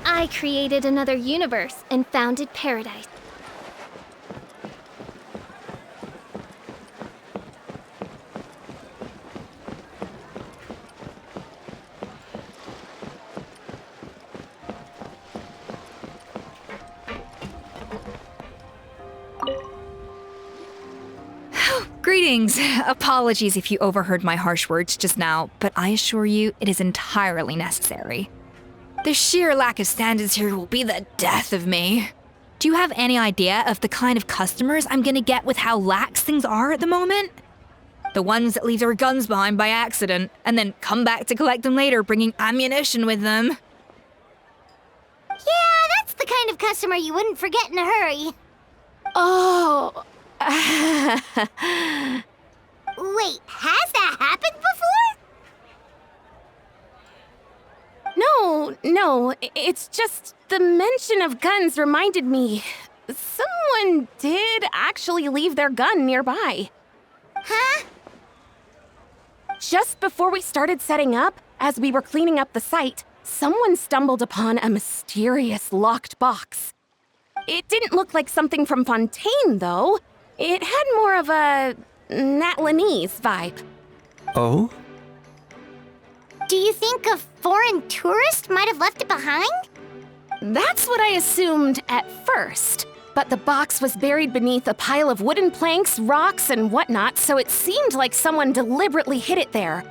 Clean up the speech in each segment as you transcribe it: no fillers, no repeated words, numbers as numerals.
I created another universe and founded paradise. Greetings. Apologies if you overheard my harsh words just now, but I assure you it is entirely necessary. The sheer lack of standards here will be the death of me. Do you have any idea of the kind of customers I'm gonna get with how lax things are at the moment? The ones that leave their guns behind by accident and then come back to collect them later bringing ammunition with them. Yeah, that's the kind of customer you wouldn't forget in a hurry. Oh... Wait, has that happened before? No, it's just the mention of guns reminded me. Someone did actually leave their gun nearby. Huh? Just before we started setting up, as we were cleaning up the site, someone stumbled upon a mysterious locked box. It didn't look like something from Fontaine, though. It had more of a Natlanese vibe. Oh? Do you think a foreign tourist might have left it behind? That's what I assumed at first. But the box was buried beneath a pile of wooden planks, rocks, and whatnot, so it seemed like someone deliberately hid it there.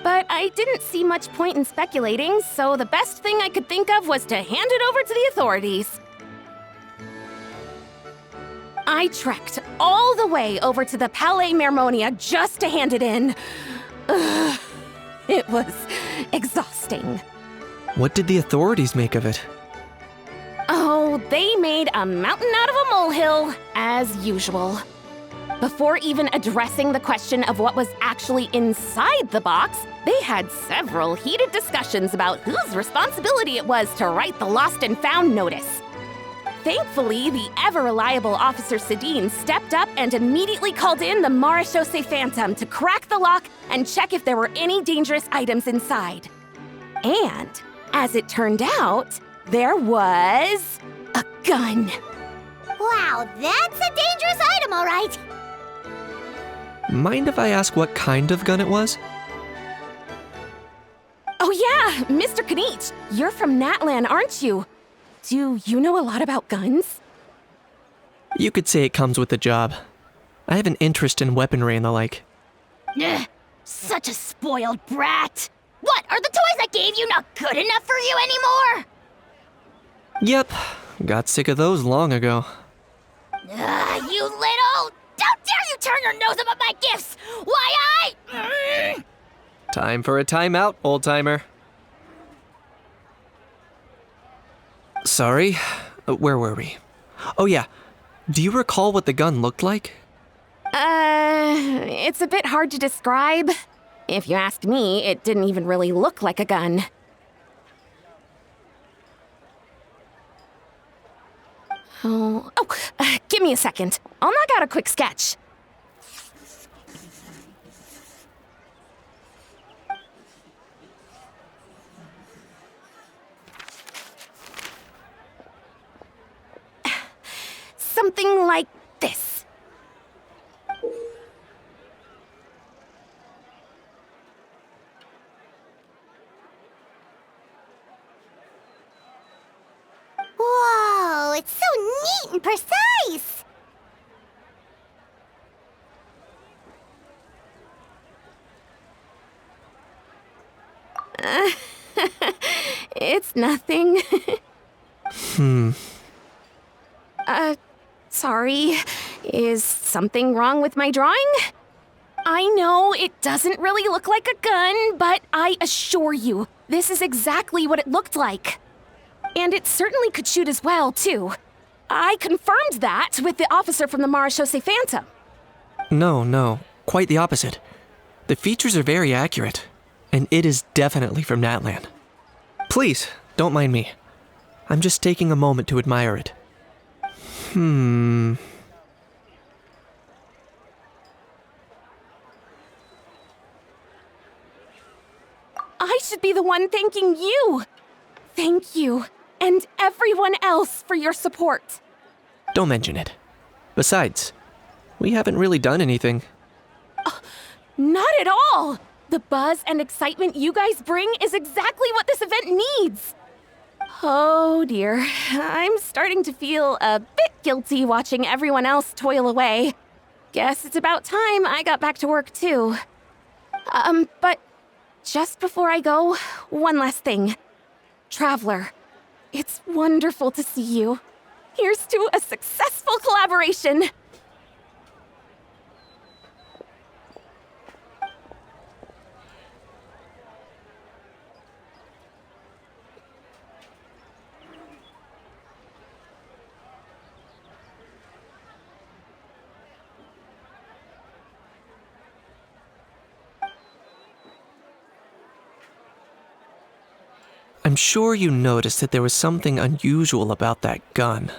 But I didn't see much point in speculating, so the best thing I could think of was to hand it over to the authorities. I trekked all the way over to the Palais Mermonia just to hand it in. Ugh, it was exhausting. What did the authorities make of it? Oh, they made a mountain out of a molehill, as usual. Before even addressing the question of what was actually inside the box, they had several heated discussions about whose responsibility it was to write the lost and found notice. Thankfully, the ever-reliable Officer Sedine stepped up and immediately called in the Marechaussee Phantom to crack the lock and check if there were any dangerous items inside. And, as it turned out, there was a gun. Wow, that's a dangerous item, all right. Mind if I ask what kind of gun it was? Oh yeah, Mr. Kanich, you're from Natlan, aren't you? Do you know a lot about guns? You could say it comes with the job. I have an interest in weaponry and the like. Ugh, such a spoiled brat. What, are the toys I gave you not good enough for you anymore? Yep, got sick of those long ago. You little... Don't dare you turn your nose up at my gifts! Why, Time for a timeout, old-timer. Sorry, where were we? Oh yeah, do you recall what the gun looked like? It's a bit hard to describe. If you ask me, it didn't even really look like a gun. Give me a second. I'll knock out a quick sketch. Something like this. Whoa, it's so neat and precise! It's nothing. Sorry. Is something wrong with my drawing? I know it doesn't really look like a gun, but I assure you, this is exactly what it looked like. And it certainly could shoot as well, too. I confirmed that with the officer from the Marechaussee Phantom. No, quite the opposite. The features are very accurate, and it is definitely from Natlan. Please, don't mind me. I'm just taking a moment to admire it. I should be the one thanking you. Thank you, and everyone else for your support. Don't mention it. Besides, we haven't really done anything. Not at all! The buzz and excitement you guys bring is exactly what this event needs. Oh dear, I'm starting to feel a bit guilty watching everyone else toil away. Guess it's about time I got back to work too. But just before I go, one last thing. Traveler, it's wonderful to see you. Here's to a successful collaboration. I'm sure you noticed that there was something unusual about that gun.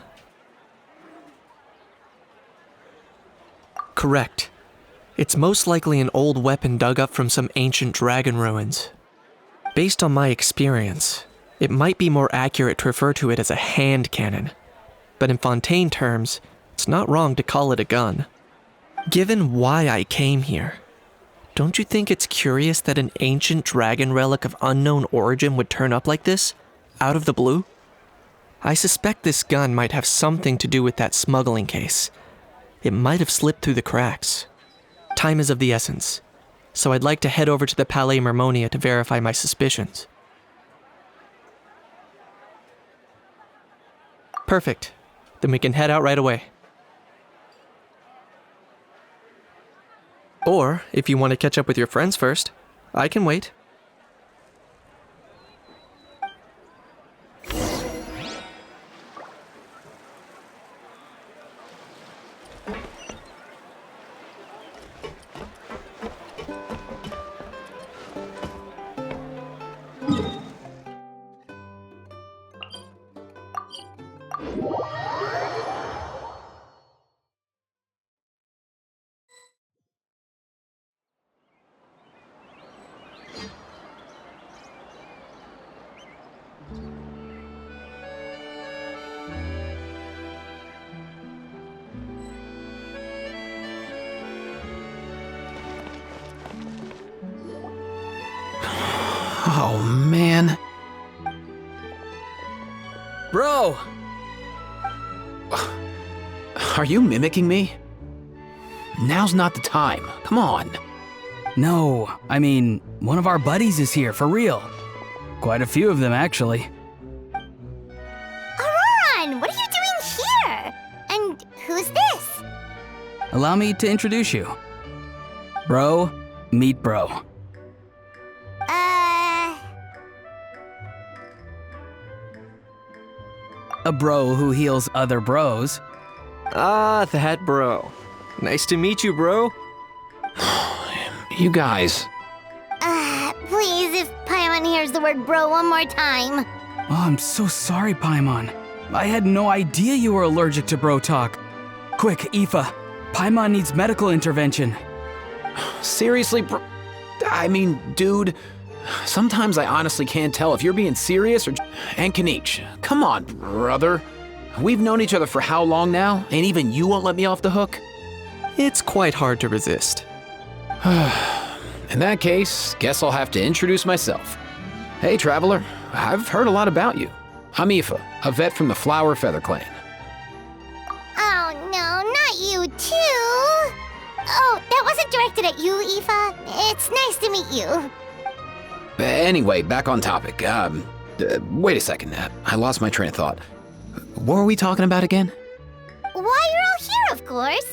Correct. It's most likely an old weapon dug up from some ancient dragon ruins. Based on my experience, it might be more accurate to refer to it as a hand cannon, but in Fontaine terms, it's not wrong to call it a gun. Given why I came here, don't you think it's curious that an ancient dragon relic of unknown origin would turn up like this, out of the blue? I suspect this gun might have something to do with that smuggling case. It might have slipped through the cracks. Time is of the essence, so I'd like to head over to the Palais Mermonia to verify my suspicions. Perfect. Then we can head out right away. Or, if you want to catch up with your friends first, I can wait. Oh, man. Bro! Are you mimicking me? Now's not the time. Come on. No, I mean, one of our buddies is here, for real. Quite a few of them, actually. Auroran, what are you doing here? And who's this? Allow me to introduce you. Bro, meet bro. A bro who heals other bros. Ah, that bro. Nice to meet you, bro. You guys. Please, if Paimon hears the word bro one more time. Oh, I'm so sorry, Paimon. I had no idea you were allergic to bro talk. Quick, Aoife. Paimon needs medical intervention. Seriously, bro? I mean, dude. Sometimes I honestly can't tell if you're being serious or... And Kanich, come on, brother. We've known each other for how long now? And even you won't let me off the hook? It's quite hard to resist. In that case, guess I'll have to introduce myself. Hey, traveler. I've heard a lot about you. I'm Aoife, a vet from the Flower Feather Clan. Oh no, not you too. Oh, that wasn't directed at you, Aoife. It's nice to meet you. Anyway, back on topic. Wait a second. I lost my train of thought. What were we talking about again? Why, you're all here, of course.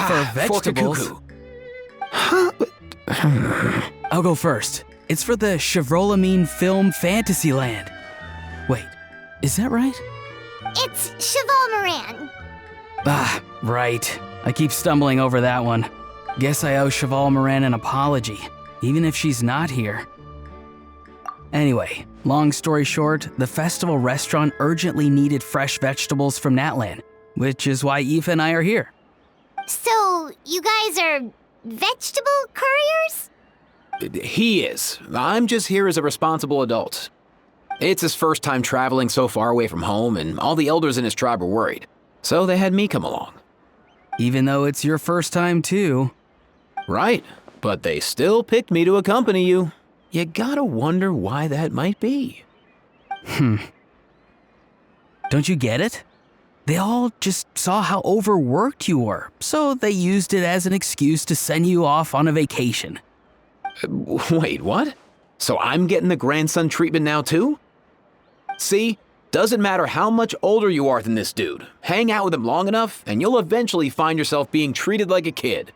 For vegetables. Fork a cuckoo. Huh? I'll go first. It's for the Chevrolamine Film Fantasyland. Wait, is that right? It's Cheval Moran. Ah, right. I keep stumbling over that one. Guess I owe Cheval Moran an apology, even if she's not here. Anyway, long story short, the festival restaurant urgently needed fresh vegetables from Natlan, which is why Aoife and I are here. So, you guys are vegetable couriers? He is. I'm just here as a responsible adult. It's his first time traveling so far away from home, and all the elders in his tribe were worried. So they had me come along. Even though it's your first time too. Right, but they still picked me to accompany you. You gotta wonder why that might be. Don't you get it? They all just saw how overworked you were, so they used it as an excuse to send you off on a vacation. Wait, what? So I'm getting the grandson treatment now too? See? Doesn't matter how much older you are than this dude. Hang out with him long enough, and you'll eventually find yourself being treated like a kid.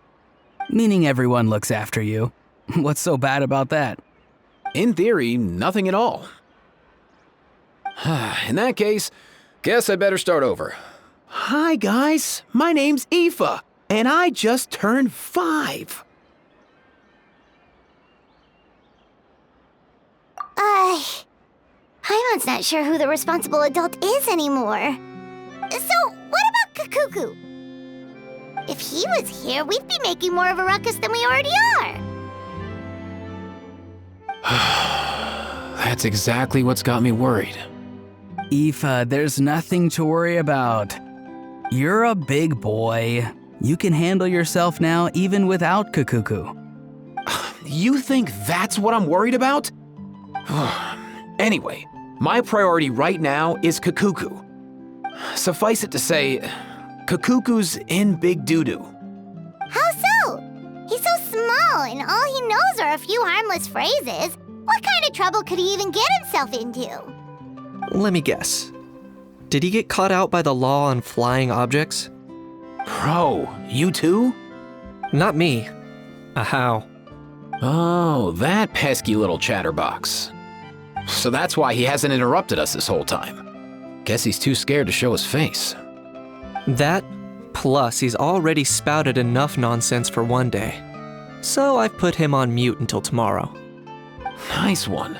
Meaning everyone looks after you. What's so bad about that? In theory, nothing at all. In that case, guess I better start over. Hi guys, my name's Aoife, and I just turned 5. Paimon's not sure who the responsible adult is anymore. So, what about Kakuku? If he was here, we'd be making more of a ruckus than we already are. That's exactly what's got me worried. Aoife, there's nothing to worry about. You're a big boy. You can handle yourself now even without Kakuku. You think that's what I'm worried about? Anyway, my priority right now is Kakuku. Suffice it to say, Kakuku's in big doo-doo. How so? He's so small, and all he knows are a few harmless phrases. What kind of trouble could he even get himself into? Let me guess. Did he get caught out by the law on flying objects? Bro, you too? Not me. How? Oh, that pesky little chatterbox. So that's why he hasn't interrupted us this whole time. Guess he's too scared to show his face. That, plus he's already spouted enough nonsense for one day. So I've put him on mute until tomorrow. Nice one.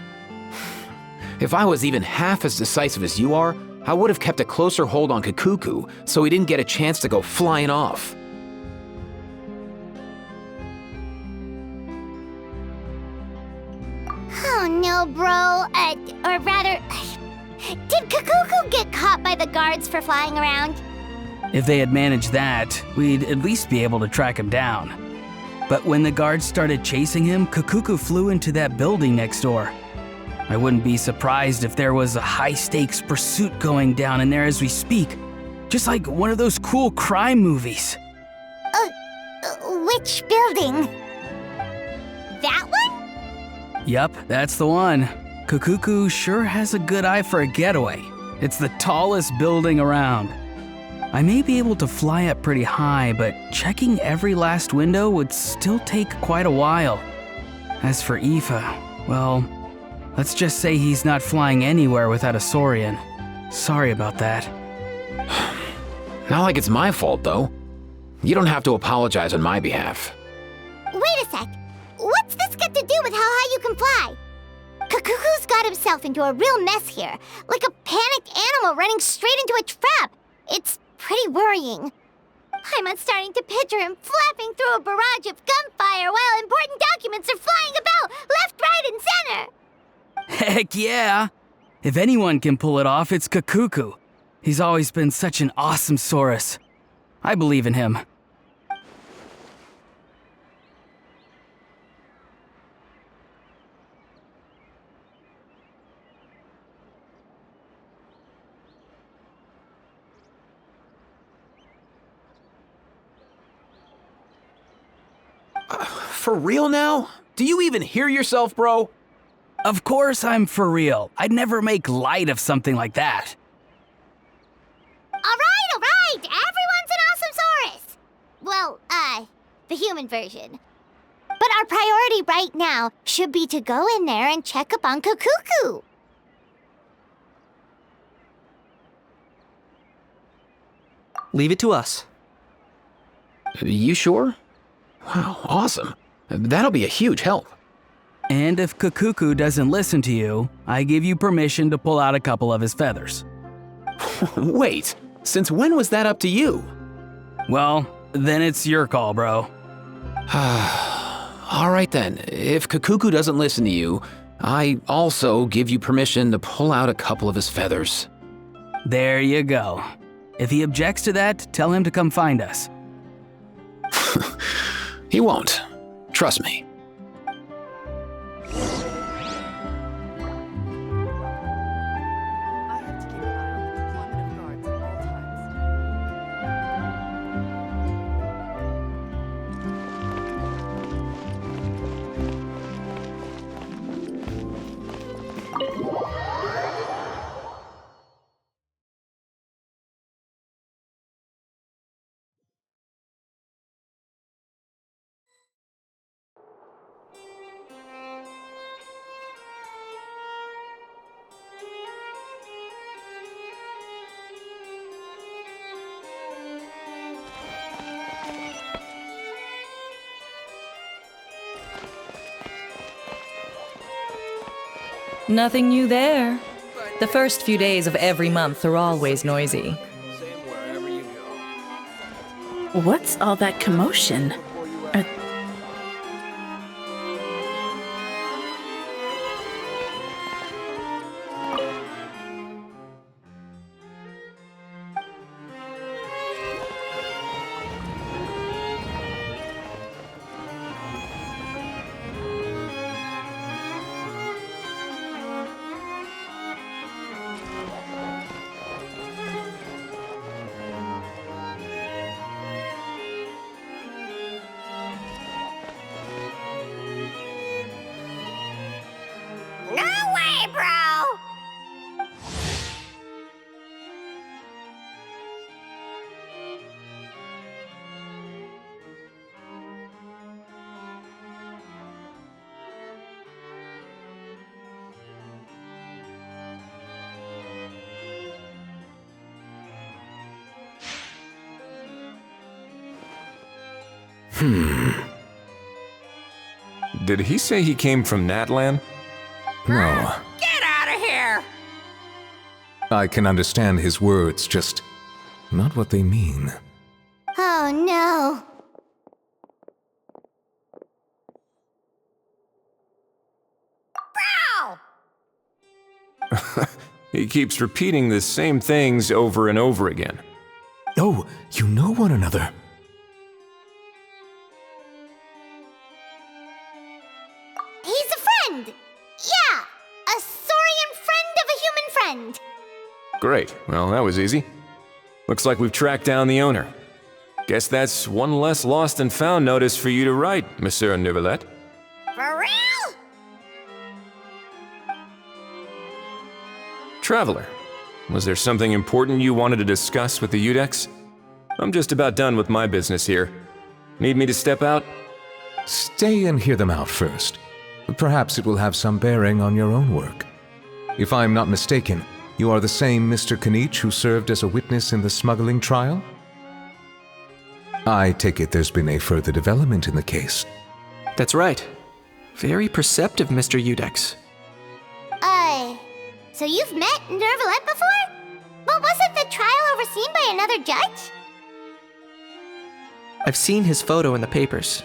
If I was even half as decisive as you are, I would have kept a closer hold on Kakuku so he didn't get a chance to go flying off. Oh no, bro. Or rather, did Kakuku get caught by the guards for flying around? If they had managed that, we'd at least be able to track him down. But when the guards started chasing him, Kakuku flew into that building next door. I wouldn't be surprised if there was a high-stakes pursuit going down in there as we speak. Just like one of those cool crime movies. Which building? That one? Yup, that's the one. Kakuku sure has a good eye for a getaway. It's the tallest building around. I may be able to fly up pretty high, but checking every last window would still take quite a while. As for Aoife, well, let's just say he's not flying anywhere without a Saurian. Sorry about that. Not like it's my fault, though. You don't have to apologize on my behalf. Wait a sec. What's this got to do with how high you can fly? Kakuku's got himself into a real mess here, like a panicked animal running straight into a trap. It's pretty worrying. I'm starting to picture him flapping through a barrage of gunfire while important documents are flying about left, right, and center. Heck yeah! If anyone can pull it off, it's Kakuku. He's always been such an awesome Saurus. I believe in him. For real now? Do you even hear yourself, bro? Of course I'm for real. I'd never make light of something like that. All right. Everyone's an awesome Saurus. Well, the human version. But our priority right now should be to go in there and check up on Kakuku. Leave it to us. You sure? Wow, awesome. That'll be a huge help. And if Kakuku doesn't listen to you, I give you permission to pull out a couple of his feathers. Wait, since when was that up to you? Well, then it's your call, bro. All right then, if Kakuku doesn't listen to you, I also give you permission to pull out a couple of his feathers. There you go. If he objects to that, tell him to come find us. He won't. Trust me. Nothing new there. The first few days of every month are always noisy. What's all that commotion? Did he say he came from Natlan? No. Get out of here! I can understand his words, just not what they mean. Oh no. Bro! He keeps repeating the same things over and over again. Oh, you know one another. He's a friend! Yeah! A saurian friend of a human friend! Great. Well, that was easy. Looks like we've tracked down the owner. Guess that's one less lost and found notice for you to write, Monsieur Neuvillette. For real? Traveler, was there something important you wanted to discuss with the Udex? I'm just about done with my business here. Need me to step out? Stay and hear them out first. Perhaps it will have some bearing on your own work. If I'm not mistaken, you are the same Mr. Kanich who served as a witness in the smuggling trial? I take it there's been a further development in the case. That's right. Very perceptive, Mr. Udex. So you've met Neuvillette before? But wasn't the trial overseen by another judge? I've seen his photo in the papers.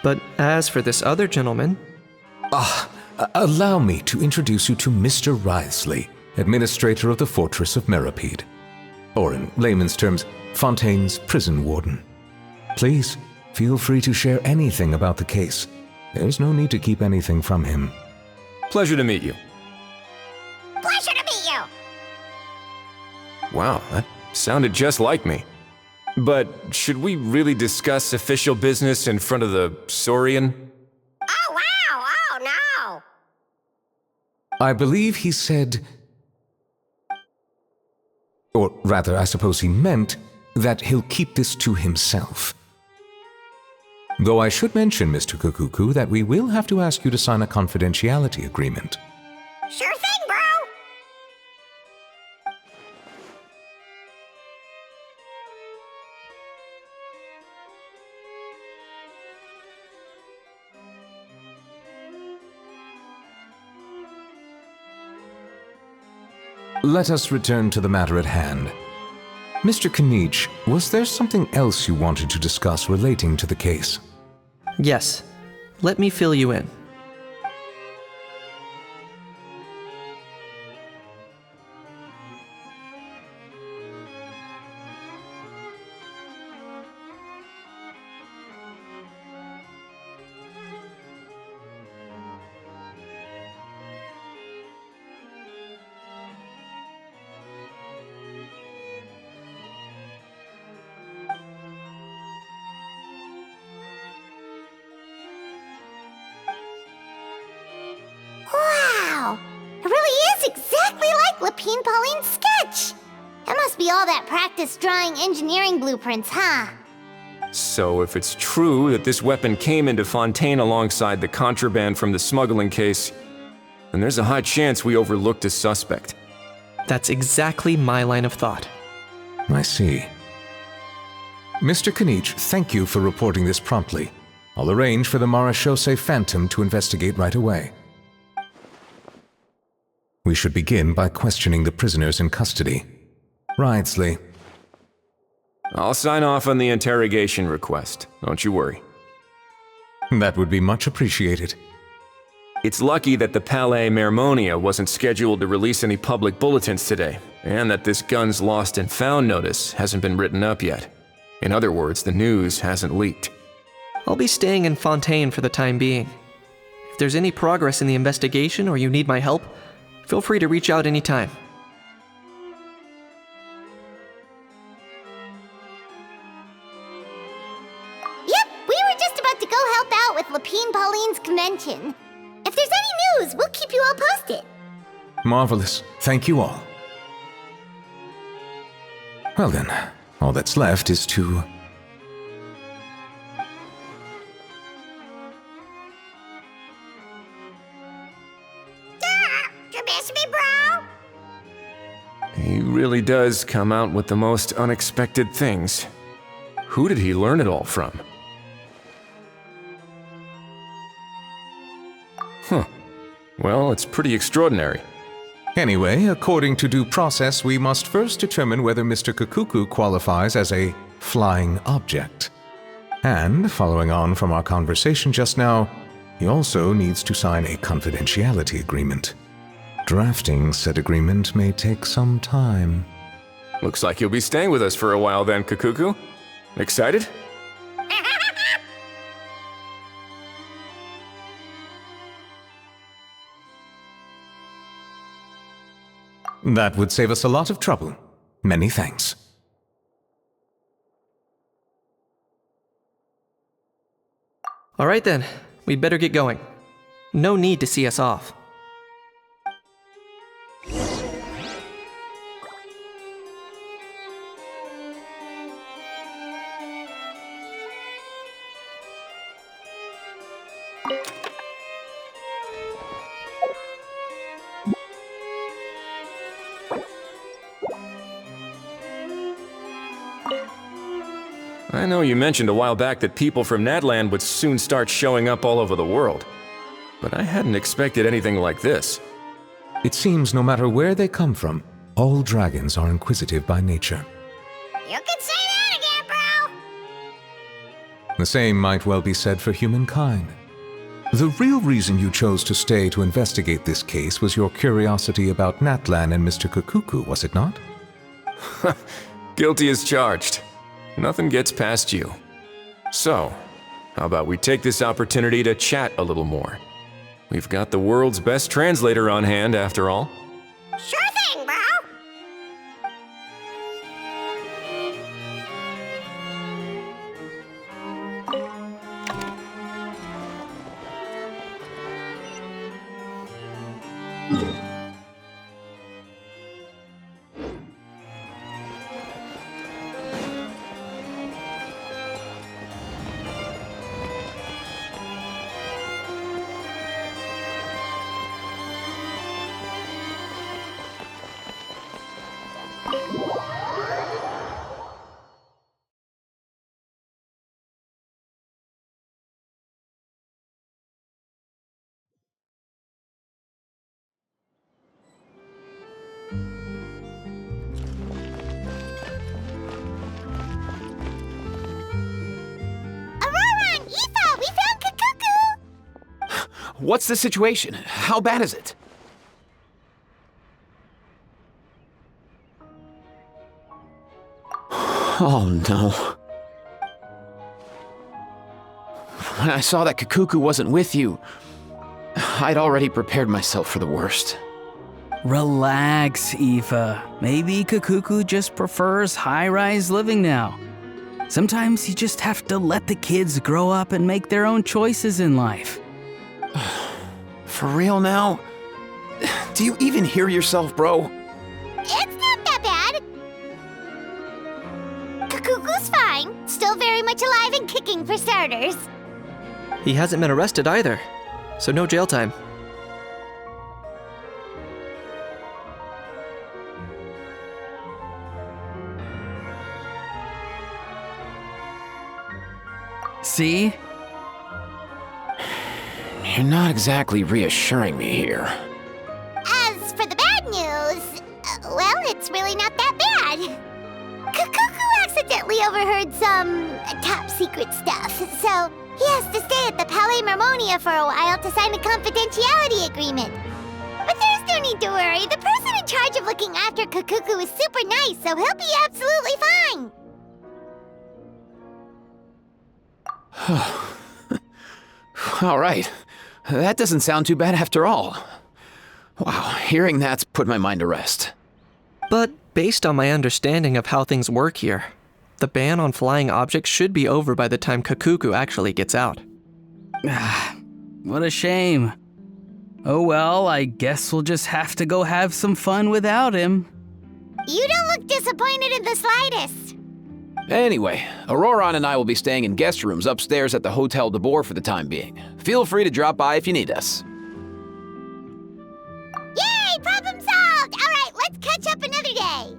But as for this other gentleman... Allow me to introduce you to Mr. Wriothesley, administrator of the Fortress of Meripede. Or in layman's terms, Fontaine's prison warden. Please, feel free to share anything about the case. There's no need to keep anything from him. Pleasure to meet you. Pleasure to meet you! Wow, that sounded just like me. But should we really discuss official business in front of the Saurian? Oh, wow! Oh, no! I believe he said... Or rather, I suppose he meant that he'll keep this to himself. Though I should mention, Mr. Kukuku, that we will have to ask you to sign a confidentiality agreement. Sure thing, bro! Let us return to the matter at hand. Mr. Kanich, was there something else you wanted to discuss relating to the case? Yes. Let me fill you in. exactly like Lapine Pauline's sketch! That must be all that practice drawing engineering blueprints, huh? So if it's true that this weapon came into Fontaine alongside the contraband from the smuggling case, then there's a high chance we overlooked a suspect. That's exactly my line of thought. I see. Mr. Kinich, thank you for reporting this promptly. I'll arrange for the Marechaussee Phantom to investigate right away. We should begin by questioning the prisoners in custody. Ridesley. I'll sign off on the interrogation request, don't you worry. That would be much appreciated. It's lucky that the Palais Mermonia wasn't scheduled to release any public bulletins today, and that this guns lost and found notice hasn't been written up yet. In other words, the news hasn't leaked. I'll be staying in Fontaine for the time being. If there's any progress in the investigation or you need my help, feel free to reach out anytime. Yep, we were just about to go help out with Lapine Pauline's convention. If there's any news, we'll keep you all posted. Marvelous. Thank you all. Well then, all that's left is to... You miss me, bro? He really does come out with the most unexpected things. Who did he learn it all from? Huh. Well, it's pretty extraordinary. Anyway, according to due process, we must first determine whether Mr. Kakuku qualifies as a flying object. And, following on from our conversation just now, he also needs to sign a confidentiality agreement. Drafting said agreement may take some time. Looks like you'll be staying with us for a while then, Kakuku. Excited? That would save us a lot of trouble. Many thanks. All right then, we'd better get going. No need to see us off. I know you mentioned a while back that people from Natland would soon start showing up all over the world, but I hadn't expected anything like this. It seems no matter where they come from, all dragons are inquisitive by nature. You can say that again, bro! The same might well be said for humankind. The real reason you chose to stay to investigate this case was your curiosity about Natlan and Mr. Kakuku, was it not? Guilty as charged. Nothing gets past you. So, how about we take this opportunity to chat a little more? We've got the world's best translator on hand, after all. Sure thing, bro! What's the situation? How bad is it? Oh no. When I saw that Kakuku wasn't with you, I'd already prepared myself for the worst. Relax, Aoife. Maybe Kakuku just prefers high-rise living now. Sometimes you just have to let the kids grow up and make their own choices in life. For real now? Do you even hear yourself, bro? It's not that bad. Kakuku's fine. Still very much alive and kicking for starters. He hasn't been arrested either, so no jail time. See? You're not exactly reassuring me here. As for the bad news, well, it's really not that bad. Kakuku accidentally overheard some top secret stuff, so he has to stay at the Palais Marmonia for a while to sign a confidentiality agreement. But there's no need to worry. The person in charge of looking after Kakuku is super nice, so he'll be absolutely fine. All right. That doesn't sound too bad after all. Wow, hearing that's put my mind to rest. But based on my understanding of how things work here, the ban on flying objects should be over by the time Kakuku actually gets out. What a shame. Oh well, I guess we'll just have to go have some fun without him. You don't look disappointed in the slightest. Anyway, Auroron and I will be staying in guest rooms upstairs at the Hotel de Boer for the time being. Feel free to drop by if you need us. Yay! Problem solved! All right, let's catch up another day.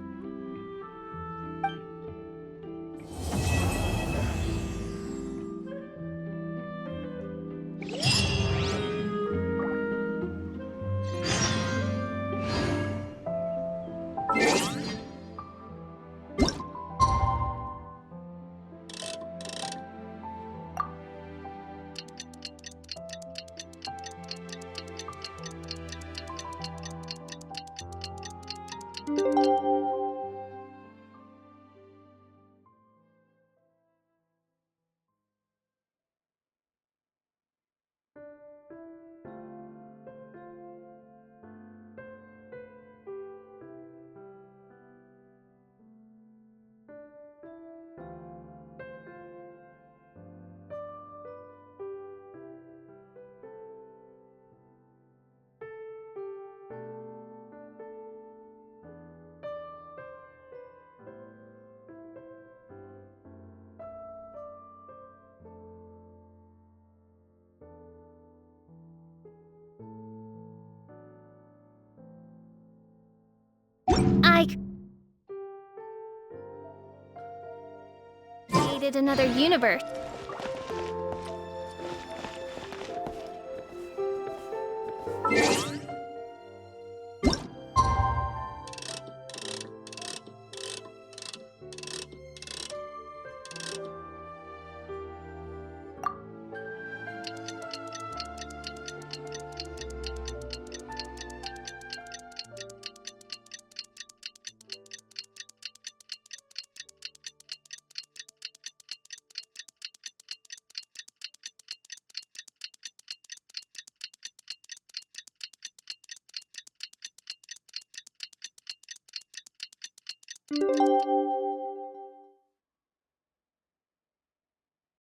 I created another universe.